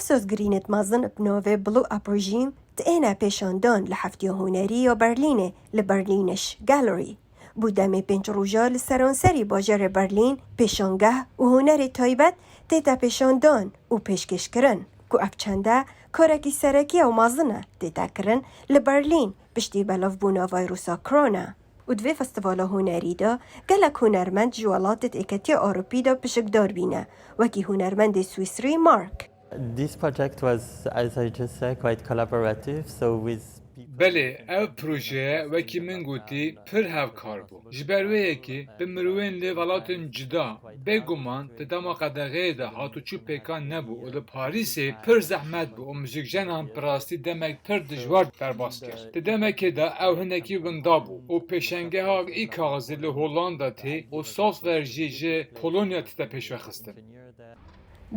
افسوس گرینت مازن بنوه بلو اپروژیم تأنا پیشاندان لحفتی هنری یا برلینه لبرلینش گالری. بودم پنج روژا لسرانسری باجر برلین پیشانگه و هنر تایبت تیتا پیشاندان و پیشکش کرن که افچنده کارکی سرکی و مازنه تیتا کرن لبرلین پشتی بلاف بونا ویروسا کرونا. و دوی فستیوال هنری دا گلک هنرمند جوالاتت اکتی آروپی دا پشکدار بینه وکی هنرمند سویسری مارک. This project was, as I just said, quite collaborative, so with بله، او پروژه وکی من گوتی پر هفکار بو. جبروه یکی به مروین لیوالاتن جدا بگومان تداما قدغه ده هاتو چو پیکان نبو و ده پاریسی پر زحمت بو و مجیک جنان پراستی دمک پر دجوار برباس کرد. دمک ده او هنکی وندا بو و پیشنگه ها ای کاغذی لهولاندا تی و ساس ورژی جه پولونیا تی تا پیش وخستن.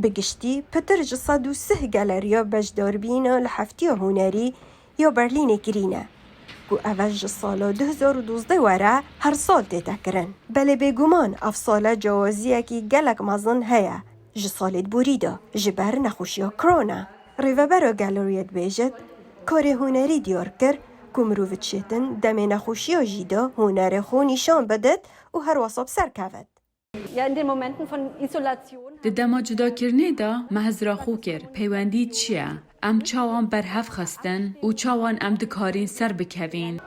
بگشتی پتر جسد و سه گالریا بجدار بینه لحفتی هنری یا برلین گرینه. گو اول سال 2012 وره هر سال تیتا کرن. بله بگومان اف سال جوازیه که گلک مازن هیا. سالت بوریده جبر نخوشیا کرونا. ریوبرو گالریت بیجد کار هنری دیار کر که مروفت شیطن دم نخوشیا جیده هنر خو نشان بدد و هر وصاب سر کود. Ja, in den Momenten von Isolation. د دما جدا کرنه دا مهزرا خو کر پیوندی چیه؟ ام چاوان برهف خستن و چاوان ام دکارین سر بکوین.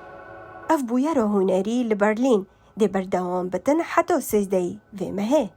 اف بویر هنری لبرلین دی بردوام بتن حتی 13 و مهه.